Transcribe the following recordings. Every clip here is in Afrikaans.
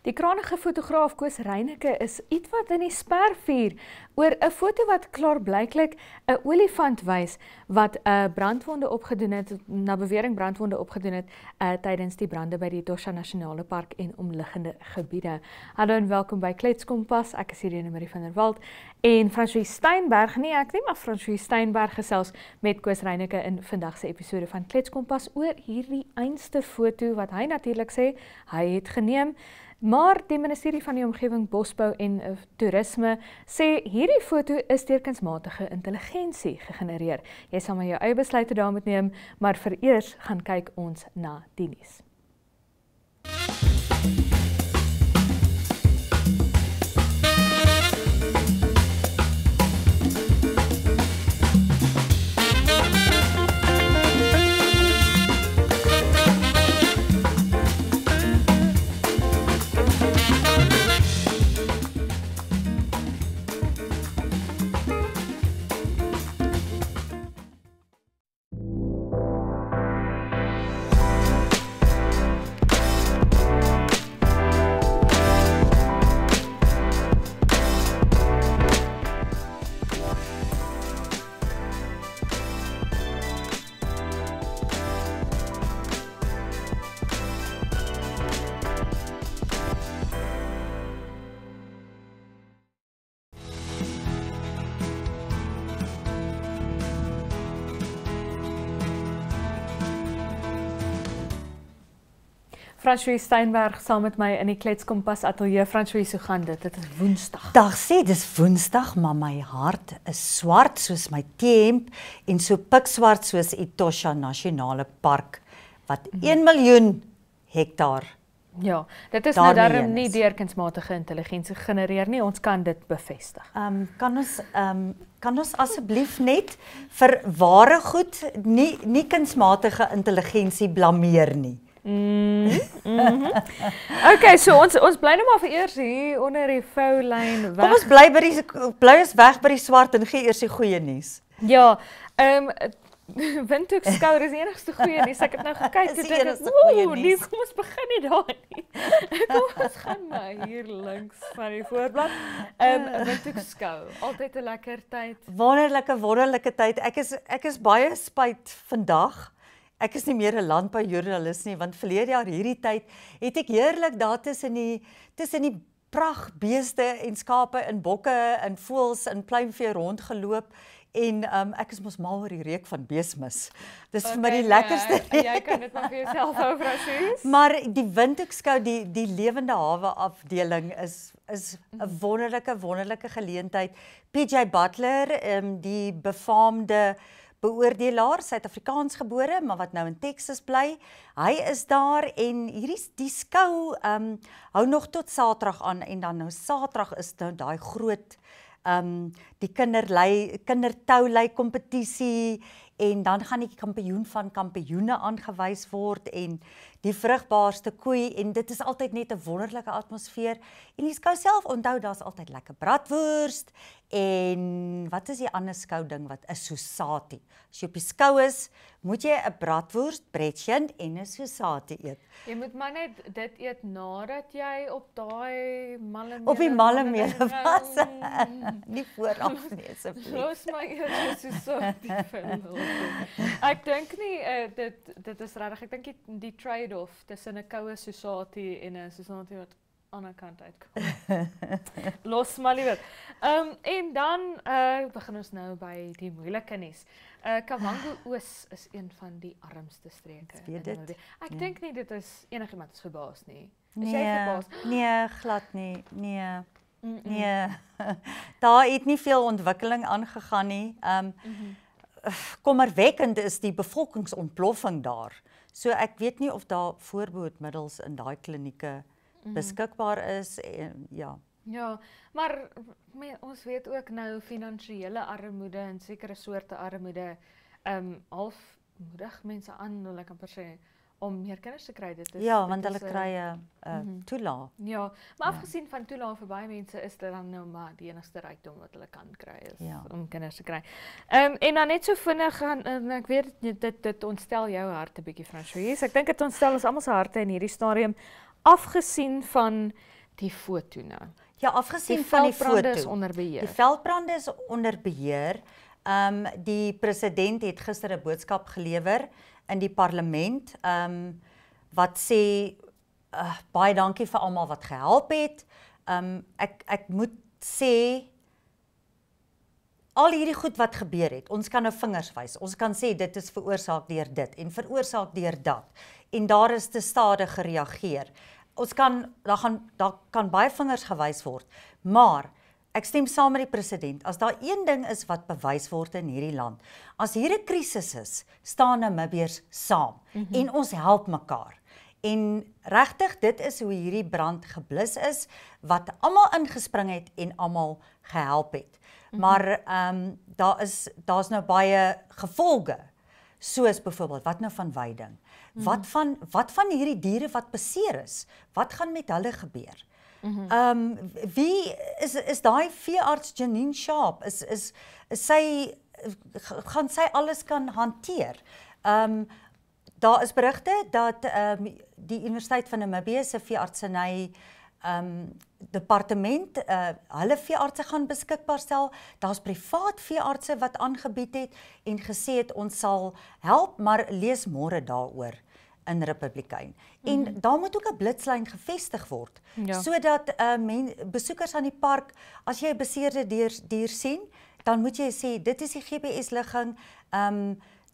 Die krangige fotograaf Koos Reyneke is ietwat in die spervuur oor 'n foto wat klaarblyklik 'n olifant wys wat 'n brandwonde opgedoen het, na bewering brandwonde opgedoen het tydens die brande by die Etosha Nasionale Park en omliggende gebiede. Hallo en welkom by Klets Kompas. Ek is Irene Marie van der Walt en Francois Steinberg, maar Francois Steinberg gesels met Koos Reyneke in vandag se episode van Klets Kompas oor hierdie einste foto wat hy natuurlik sê hy het geneem. Maar die Ministerie van die Omgewing, Bosbou en Toerisme sê hierdie foto is deur kunsmatige intelligensie gegenereer. Jy sal maar jou eie besluite daar moet neem, maar vereers gaan kyk ons na die nuus. Francois Steinberg saam met my in die Klets Kompas ateljee. Francois, hoe gaan dit? Dit is Woensdag. Dag sê, dis Woensdag, maar my hart is swart soos my T-hemp en so pikswart soos Etosha Nasionale Park wat 1 miljoen hektaar. Ja, dit is nou daarom nie deur kunsmatige intelligensie gegenereer nie. Ons kan dit bevestig. Kan ons asseblief net vir ware goed nie kunsmatige intelligensie blameer nie? Okay, so ons bly nou maar vir eers hier onder die foulyn weg. Kom ons bly ons weg by die swart en gee eers die goeie nuus. Ja, Windhoek skouer is die enigste goeie nuus. Ek het nou gekyk toe dink ek, nee, kom ons begin nie daar nie. Kom ons gaan maar hier links van die voorblad. Windhoek skou, altyd 'n lekker tyd. Wonderlike tyd. Ek is baie spyt vandag. Ek is nie meer 'n landboujoernalis nie, want verlede jaar hierdie tyd het ek heerlik daar tussen die prachtbeeste en skape en bokke en voëls en pluimvee rondgeloop en ek is mos mal oor die reuk van beesmis. Dis vir my die lekkerste. Jy kan dit maar vir jouself hou, Francois. Maar die Windhoek skou, die lewende hawe afdeling is 'n wonderlike geleentheid. PJ Butler, die befaamde beoordelaar, Suid-Afrikaans gebore, maar wat nou in Texas bly. Hy is daar en die skou hou nog tot Saterdag aan en dan nou Saterdag is nou daai groot die kindertoulei kompetisie en dan gaan die kampioen van kampioene aangewys word en die vrugbaarste koei en dit is altyd net 'n wonderlike atmosfeer en die skou self onthou daar's altyd lekker bratwurst en wat is die ander skou ding wat is sousati. As jy op die skou is, moet jy 'n bratwurst, bretchen en 'n sousati eet. Jy moet maar net dit eet nadat jy op daai mallemele was. Nie vooraf nie asseblief. Los my eers sousati vir ek dink nie dit is regtig. Ek dink die trade-off tussen 'n koue sousati en 'n sousati wat aan die kant uitkom. Los maar liewer. En dan begin ons nou by die moeilike nuus. Kavango Oos is een van die armste streke. Ek dink nie dit is enigiemand is verbaas nie. Is jy verbaas? Nee, glad nie. Nee. Daar het nie veel ontwikkeling aangegaan nie. Kommerwekkend is die bevolkingsontploffing daar. So ek weet nie of daar voorbehoedmiddels in daai klinieke beskikbaar is en Ja, maar ons weet ook nou finansiële armoede en sekere soorte armoede half moedig mense aan, wil ek amper sê, om meer kinders te kry. Dit is, ja, want hulle kry 'n toelaag. Ja, maar afgesien van toelaag vir baie mense is dit dan nou maar die enigste rykdom wat hulle kan kry is om kinders te kry. En dan net so vinnig gaan ek weet dit ontstel jou hart 'n bietjie, Francois. Ek dink dit ontstel ons almal se harte in hierdie stadium. afgesien van die foto nou. Ja, afgesien Die van die veldbrande foto. is onder beheer. Die veldbrande is onder beheer. Die president het gister 'n boodskap gelewer in die parlement wat sê baie dankie vir almal wat gehelp het. Ek moet sê al hierdie goed wat gebeur het, ons kan nou vingers wys. Ons kan sê dit is veroorsaak deur dit en veroorsaak deur dat. En daar is te stadig gereageer. Daar kan baie vingers gewys word, maar ek stem saam met die president, as daar een ding is wat bewys word in hierdie land, as hier 'n krisis is, staan Namibiërs saam en ons help mekaar. En regtig, dit is hoe hierdie brand geblus is, wat almal ingespring het en almal gehelp het. Maar daar's nou baie gevolge, soos byvoorbeeld, wat nou van veiding? Wat van hierdie diere wat beseer is? Wat gaan met hulle gebeur? Wie is daai veearts Janine Sharp? Is sy gaan sy alles kan hanteer? Daar is berigte dat die Universiteit van Namibië se veeartseny departement hulle veeartse gaan beskikbaar stel. Daar's privaat veeartse wat aangebied het en gesê het ons sal help, maar lees môre daaroor in Republikein. En daar moet ook 'n blitslyn gevestig word, sodat besoekers aan die park, as jy 'n beseerde dier sien, dan moet jy sê dit is die GPS-ligging,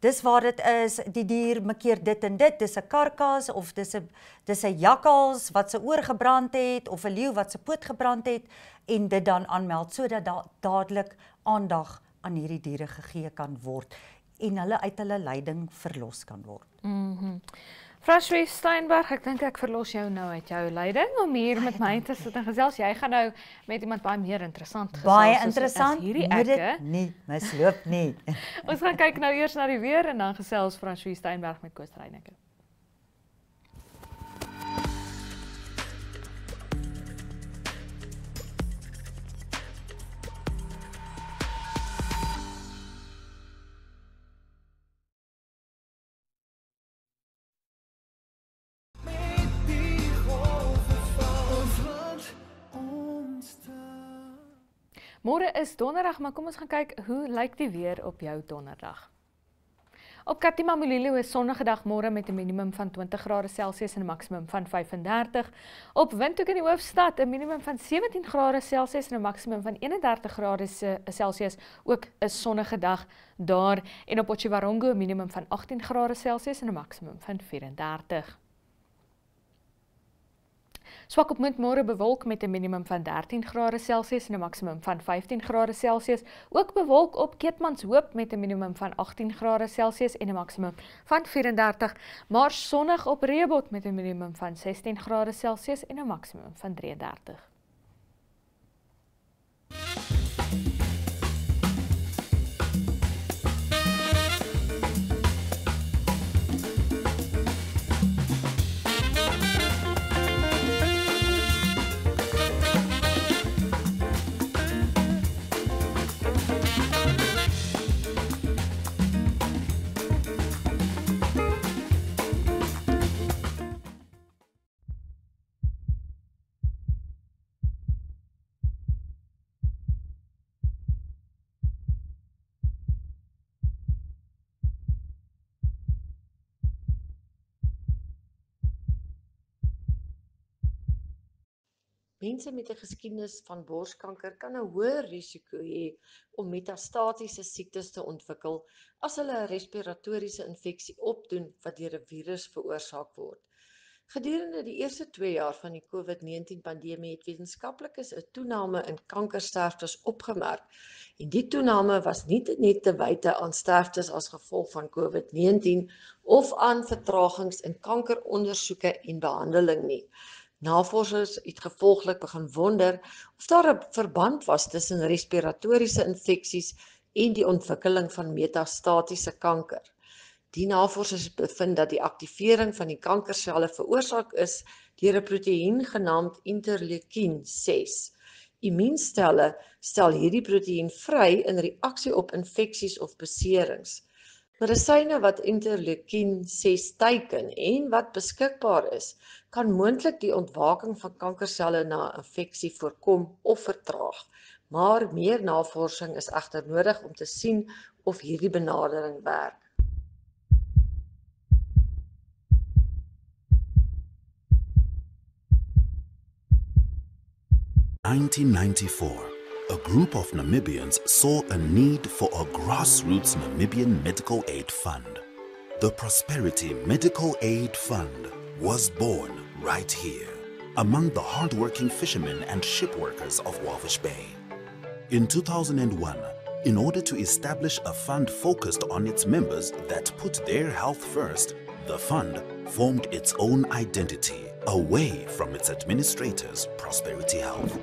dis waar dit is, die dier makeer dit en dit, dis 'n karkas of dis 'n jakkals wat se oor gebrand het of 'n leeu wat se poot gebrand het en dit dan aanmeld sodat daar dadelik aandag aan hierdie diere gegee kan word en hulle uit hulle lyding verlos kan word. Frans Steinberg, ek dink ek verlos jou nou uit jou lyding om hier met my te sit en gesels. Jy gaan nou met iemand baie meer interessant gesels. Baie interessant, hierdie moet dit nie misloop nie. Ons gaan kyk nou eers na die weer en dan gesels Frans Steinberg met Koos Reyneke. Môre is donderdag, maar kom ons gaan kyk hoe lyk die weer op jou donderdag. Op Katima Mulilo is sonnige dag môre met 'n minimum van 20 grade Celsius en 'n maksimum van 35. Op Windhoek in die hoofstad 'n minimum van 17 grade Celsius en 'n maksimum van 31 grade Celsius, ook 'n sonnige dag daar. En op Potchefstroom 'n minimum van 18 grade Celsius en 'n maksimum van 34. Swakopmund môre bewolk met 'n minimum van 13 grade Celsius en 'n maksimum van 15 grade Celsius. Ook bewolk op Keetmanshoop met 'n minimum van 18 grade Celsius en 'n maksimum van 34, maar sonnig op Reebot met 'n minimum van 16 grade Celsius en 'n maksimum van 33. Mense met 'n geskiedenis van borskanker kan 'n hoër risiko hê om metastatiese siektes te ontwikkel as hulle 'n respiratoriese infeksie opdoen wat deur 'n virus veroorsaak word. Gedurende die eerste 2 jaar van die COVID-19 pandemie het wetenskaplikes 'n toename in kankersterftes opgemerk en die toename was nie net te wyte aan sterftes as gevolg van COVID-19 of aan vertragings in kankerondersoeke en behandeling nie. Navorsers het gevolglik begin wonder of daar 'n verband was tussen respiratoriese infeksies en die ontwikkeling van metastatiese kanker. Die navorsers bevind dat die aktivering van die kankerselle veroorsaak is deur 'n proteïen genaamd interleukin 6. Immuunstelle stel hierdie proteïen vry in reaksie op infeksies of beserings. Medisyne wat interleukien 6 teiken en wat beskikbaar is, kan moontlik die ontwaking van kankerselle na 'n infeksie voorkom of vertraag. Maar meer navorsing is egter nodig om te sien of hierdie benadering werk. In 1994, a group of Namibians saw a need for a grassroots Namibian medical aid fund. The Prosperity Medical Aid Fund was born right here, among the hard-working fishermen and ship workers of Walvish Bay. In 2001, in order to establish a fund focused on its members that put their health first, the fund formed its own identity away from its administrators, Prosperity Health.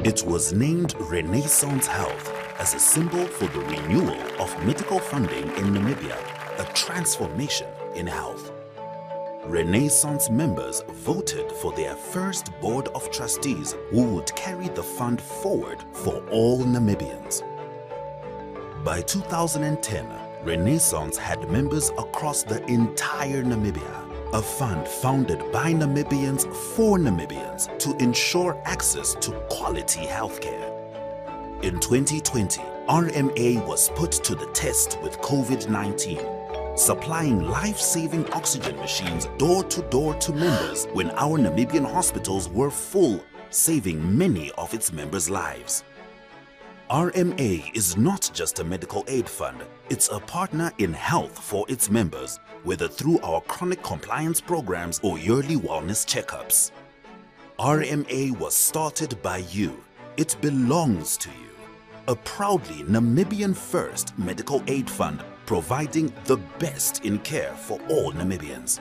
It was named Renaissance Health as a symbol for the renewal of medical funding in Namibia, a transformation in health. Renaissance members voted for their first board of trustees who would carry the fund forward for all Namibians. By 2010, Renaissance had members across the entire Namibia, a fund founded by Namibians for Namibians to ensure access to quality healthcare. In 2020, RMA was put to the test with COVID-19, supplying life-saving oxygen machines door-to-door to members when our Namibian hospitals were full, saving many of its members' lives. RMA is not just a medical aid fund, it's a partner in health for its members, whether through our chronic compliance programs or yearly wellness checkups. RMA was started by you. It belongs to you. A proudly Namibian first medical aid fund providing the best in care for all Namibians.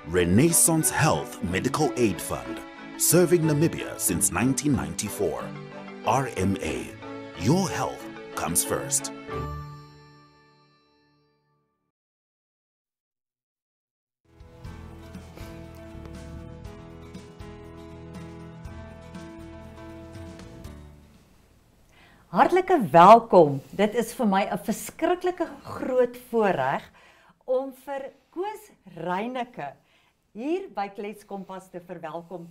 Renaissance Health Medical Aid Fund, serving Namibia since 1994. RMA. Your health comes first. Hartlike welkom. Dit is vir my 'n verskriklike groot voorreg om vir Koos Reyneke hier by Klets Kompas te verwelkom.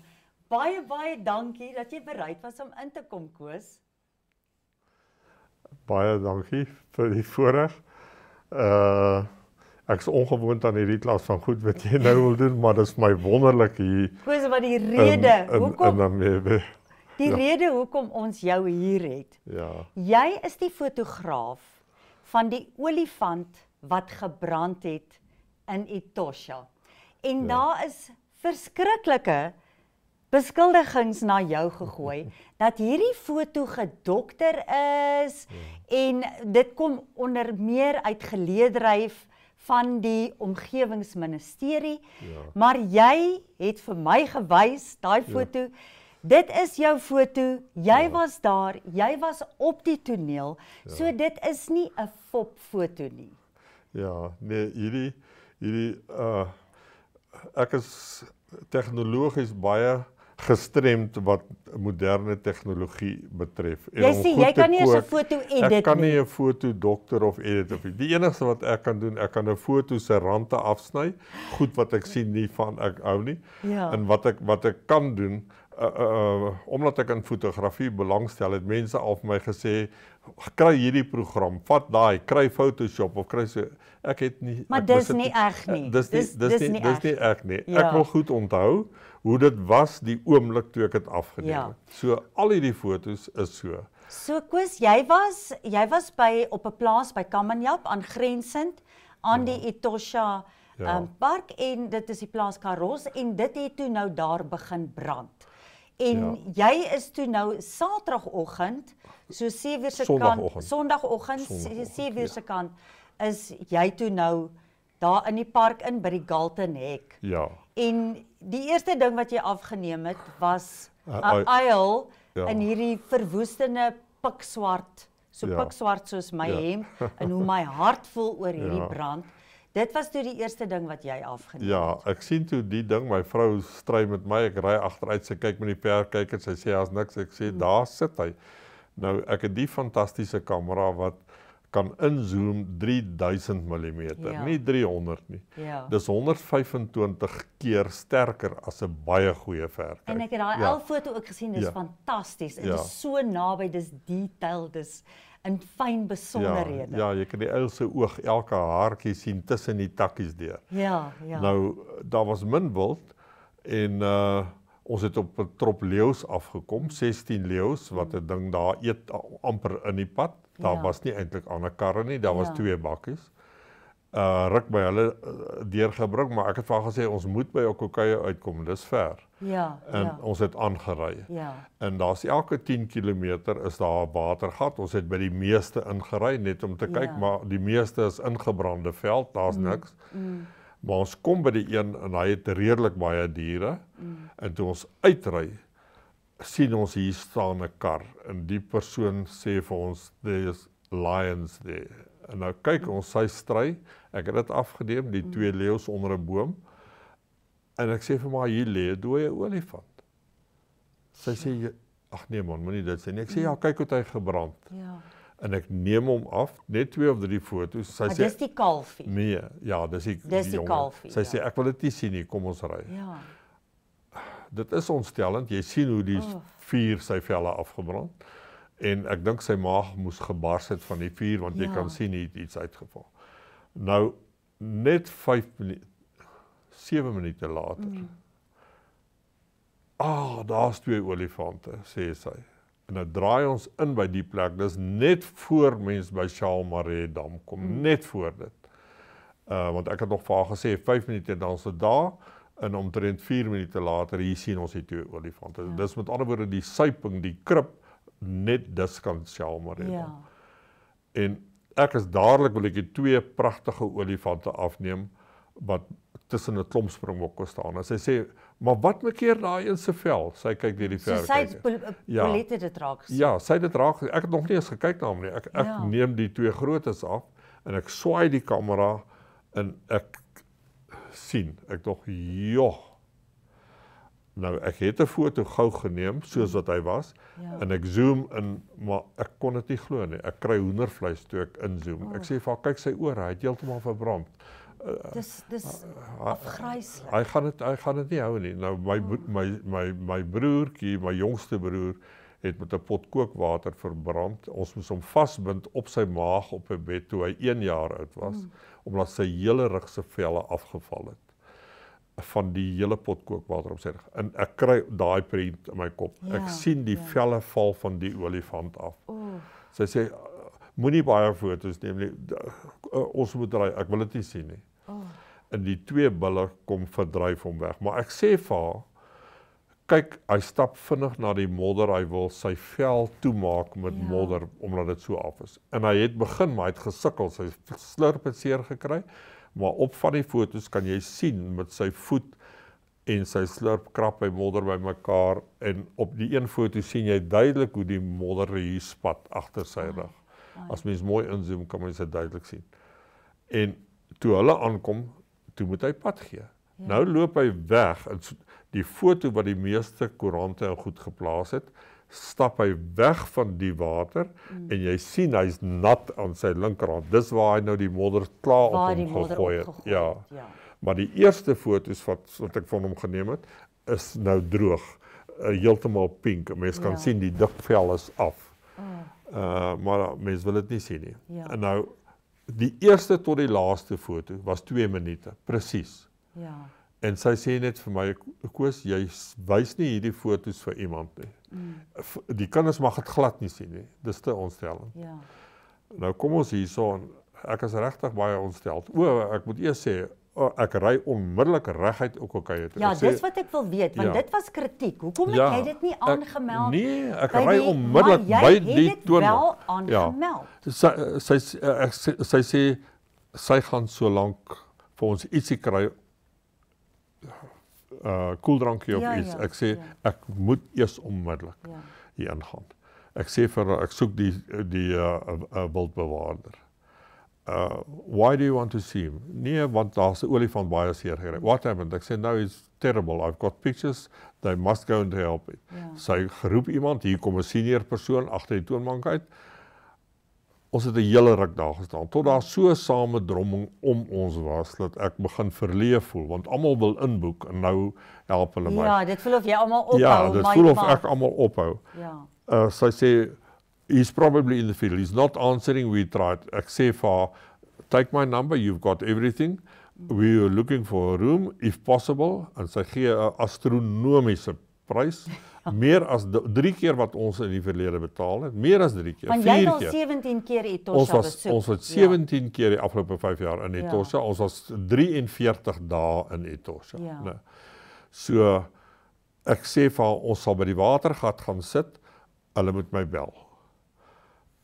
Baie dankie dat jy bereid was om in te kom, Koos. Baie dankie vir die voorreg. Ek is ongewoond aan hierdie klas van goed wat jy nou wil doen, maar dit is my wonderlik hier. Koos, wat die rede, Die rede hoekom ons jou hier het. Ja. Jy is die fotograaf van die olifant wat gebrand het in Etosha. En daar is verskriklike beskuldigings na jou gegooi, dat hierdie foto gedokter is, en dit kom onder meer uit geleedryf van die omgewingsministerie, maar jy het vir my gewys, daai foto, dit is jou foto, jy was daar, jy was op die toneel, so dit is nie 'n fopfoto nie. Ja, nee, ek is tegnologies baie gestremd wat moderne tegnologie betref. Jy sê, jy kan nie eens 'n foto edit nie. Ek kan nie 'n foto dokter of edit of nie. Die enigste wat ek kan doen, ek kan 'n foto se rande afsny, goed wat ek sien nie van ek hou nie. Ja. En wat ek kan doen, omdat ek in fotografie belangstel, het mense al vir my gesê, kry hierdie program, vat daai, kry Photoshop of kry so, ek het nie. Maar dis nie reg nie. Dis nie ek nie. Ja. Ek wil goed onthou hoe dit was die oomblik toe ek dit afgeneem het. So al hierdie foto's is so. So Koos, jy was op 'n plaas by Kamanjap, aangrensend aan die Etosha park, en dit is die plaas Karos, en dit het toe nou daar begin brand. En jy is toe nou Saterdagoggend, so 7:00 se kant, Sondagoggend 7:00 se kant, is jy toe nou daar in die park in by die Galton Hek. Ja. En die eerste ding wat jy afgeneem het was 'n uil in hierdie verwoestende pikswart, pikswart soos my hemp, en hoe my hart voel oor hierdie brand. Dit was toe die eerste ding wat jy afgeneem het. Ja, ek sien toe die ding, my vrou stry met my, ek ry agteruit, sy kyk met die verkyker, sy sê, as niks, ek sê, daar sit hy. Nou, ek het die fantastiese kamera wat kan inzoom 3000 mm, Ja. nie 300 nie. Ja. Dis 125 keer sterker as 'n baie goeie verkyker. En ek het daai Ja. foto ook gesien, dis Ja. fantasties. Dit Ja. is so naby, dis detail, dis in fyn besonderhede. Ja, jy kan die uil se oog, elke haartjie sien tussen die takkies deur. Ja. Nou, daar was min wild en ons het op 'n trop leeu's afgekom, 16 leeu's wat 'n ding daar eet amper in die pad. Daar Ja. was nie eintlik ander karre nie, daar was Ja. 2 bakkies. Ruk by hulle deurgebring, maar ek het vir haar gesê ons moet by Okokeye uitkom, dis ver. Ja. En ons het aangery. Ja. En daar's elke 10 km is daar 'n watergat. Ons het by die meeste ingery net om te kyk, Ja. maar die meeste is ingebrande veld, daar's niks. Maar ons kom by die een en hy het redelik baie diere. En toe ons uitry, sien ons hier staan 'n kar en die persoon sê vir ons there's lions there. En nou kyk ons sy stry, ek het dit afgeneem, die 2 leeu's onder 'n boom. En ek sê vir my hier lê 'n dooie olifant. Sy sê ag nee man, moenie dit sê nie. Ek sê ja, kyk hoe hy gebrand. Ja. En ek neem hom af, net 2 of 3 foto's. Sy Maar sê dis die kalfie. nee, ja, dis die die kalfie. Sy sê ek wil dit nie sien nie, kom ons ry. Ja. Dit is ontstellend. Jy sien hoe die vuur sy velle afgebrand. En ek dink sy maag moes gebars het van die vuur want jy Ja. kan sien iets uitgeval. Nou net 7 minute later. Daar's 2 olifante, sê sy. En nou draai ons in by die plek. Dis net voor mens by Charles Maree Dam kom, net voor dit. Want ek het nog vir haar gesê 5 minute dan se daar en omtrent 4 minute later hier sien ons die 2 olifante. Ja. Dis met ander woorde die suiping, die krib net dis kan Charles Maree Dam. Ja. En ek is dadelik wil ek die 2 pragtige olifante afneem wat tussen 'n klomp springbokke staan. En sy sê, "Maar wat maak keer daai een se vel?" Sy kyk deur die So sy verkyker. Polette dit raak gesien. Ja, sy het dit raak. Ek het nog nie eens gekyk na hom nie. Ek Ja. neem die 2 grootes af en ek swaai die kamera en ek sien. Ek dog, "Joh." Nou ek het 'n foto gou geneem soos wat hy was en ek zoom in, maar ek kon dit nie glo nie. Ek kry hoendervleis toe ek inzoom. Ek sê vir haar, "Kyk sy ore, hy het heeltemal verbrand." Dis afgryslik. Hy gaan dit nie hou nie. Nou my broertjie, my jongste broer het met 'n pot kookwater verbrand. Ons moes hom vasbind op sy maag op 'n bed toe hy 1 jaar oud was, omdat sy hele rug se velle afgeval het van die hele pot kookwater op sy rug. En ek kry daai prent in my kop. Ja, Ek sien die velle val van die olifant af. Oef. Sy sê moenie baie foto's neem nie. Ons moet ry. Ek wil dit nie sien nie. En die 2 bulle kom verdryf hom weg. Maar ek sê vir haar, kyk, hy stap vinnig na die modder, hy wil sy vel toemaak met modder, omdat dit so af is. En hy het begin, maar hy het gesukkel, sy slurp het seer gekry, maar op van die foto's kan jy sien met sy voet en sy slurp krap hy modder by mekaar, en op die een foto sien jy duidelik hoe die modder hier spat agter sy rug. As mens mooi inzoom, kan mens dit duidelik sien. En toe hulle aankom, toe moet hy pad gee. Nou loop hy weg, en die foto wat die meeste koerante en goed geplaas het, stap hy weg van die water, en jy sien hy's nat aan sy linkerhand. Dis waar hy nou die modder klaar op hom gegooi het. Ja. Maar die eerste foto's wat ek van hom geneem het, is nou droog, heeltemal pink. Mens kan sien die dik vel is af. Maar mens wil dit nie sien nie. Ja. En nou, die eerste tot die laaste foto was 2 minute, presies. Ja. En sy sê net vir my, Koos, jy wys nie hierdie foto's vir iemand nie. Die kinders mag dit glad nie sien nie. Dis te ontstellend. Ja. Nou kom ons hierso en ek is regtig baie ontsteld. Ek moet eers sê, ek ry onmiddellik reguit Okokeye toe. Ja, Ek sê, dis wat ek wil weet, want dit was kritiek. Hoekom het jy dit nie ek- aangemeld? Nee, ek by ry die- onmiddellik maar by jy die het dit toonbank. wel aangemeld. Sy sê sy gaan so lank vir ons ietsie kry, koeldrankie of iets. Ek sê ek moet eers onmiddellik hier ingaan. Ek sê vir haar, ek soek die wildbewaarder. Why do you want to see him? Nee, want daar's 'n olifant baie seer gekry. What happened? Ek sê, no, it's terrible. I've got pictures. They must go and help it. Sy geroep iemand, hier kom 'n senior persoon agter die toonbank uit. ons het 'n hele ruk daar gestaan, tot daar so samedromming om ons was, dat ek begin verleef voel, want almal wil inboek, en nou help hulle my. Ja, dit voel of jy almal ophou. Ja, dit voel of ek almal ophou. Ja. Sy sê, he's probably in the field, he's not answering, we tried. Ek sê vir haar, take my number, you've got everything, we are looking for a room, if possible, en sy gee 'n astronomiese prys, meer as 3 keer wat ons in die verlede betaal het, meer as 3 keer, Want jy 4 het al keer. 17 keer Etosha besoek. Ons het 17 keer die afgelope 5 jaar in Etosha, ons was 43 dae in Etosha. Ja. Nee. So, ek sê vir haar, ons sal by die watergat gaan sit, hulle moet my bel.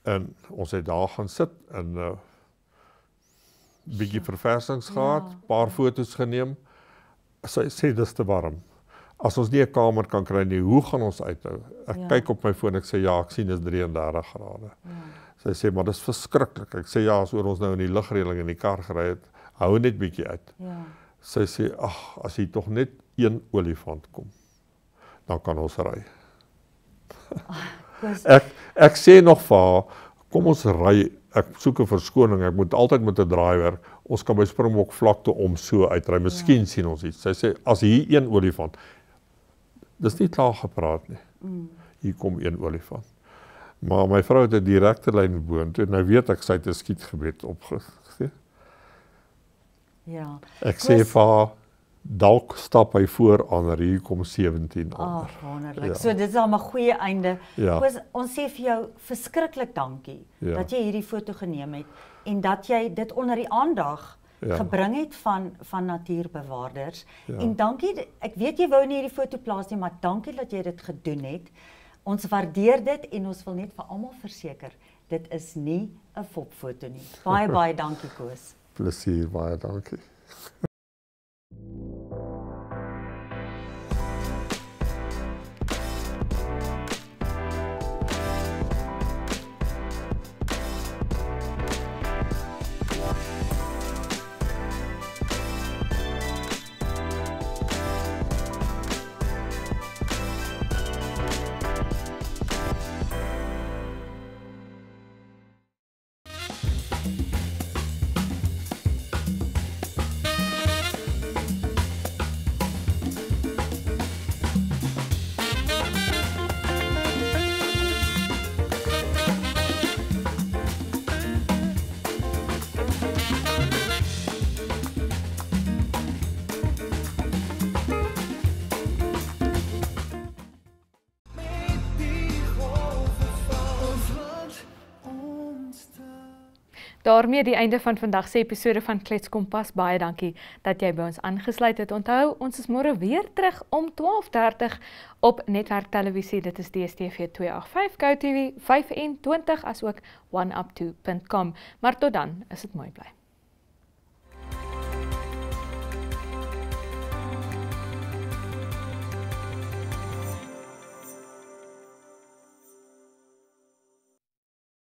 En ons het daar gaan sit, en bietjie verversings gehad, paar foto's geneem. Sy sê, dis te warm. As ons nie 'n kamer kan kry nie, hoe gaan ons uithou? Ek kyk op my foon, ek sê, ja, ek sien is 33 grade. Sy sê, maar dis verskriklik. Ek sê, ja, as oor ons nou in die ligreëling in die kar gery het, hou net bietjie uit. Sy sê, ag, as hier tog net 1 olifant kom, dan kan ons ry. Ek sê nog vir haar, kom ons ry, ek soek 'n verskoning, ek moet altyd met 'n draaiwerk, ons kan by Springbok vlakte om so uitry, miskien sien ons iets. Sy sê, as hier 1 olifant, dis nie klaar gepraat nie, hier kom 1 olifant. Maar my vrou het 'n direkte lyn boontoe, en nou weet ek, sy het 'n skietgebed opgegee. Ja. Ek sê vir haar, dalk stap hy voor aan, hier kom 17 ander. Wonderlik. So dit is al 'n goeie einde. Ja. Ons sê vir jou verskriklik dankie dat jy hierdie foto geneem het en dat jy dit onder die aandag gebring het van natuurbewaarders. En dankie, ek weet jy wou nie hierdie foto plaas nie, maar dankie dat jy dit gedoen het. Ons waardeer dit en ons wil net vir almal verseker, dit is nie 'n fopfoto nie. Baie dankie Koos. Plesier, baie dankie. Daarmee die einde van vandag se episode van Klets Kompas. Baie dankie dat jy by ons aangesluit het. Onthou, ons is môre weer terug om 12:30 op Netwerk Televisie. Dit is DStv 285, GoTV 25 asook oneup2.com. Maar tot dan, is dit mooi bly.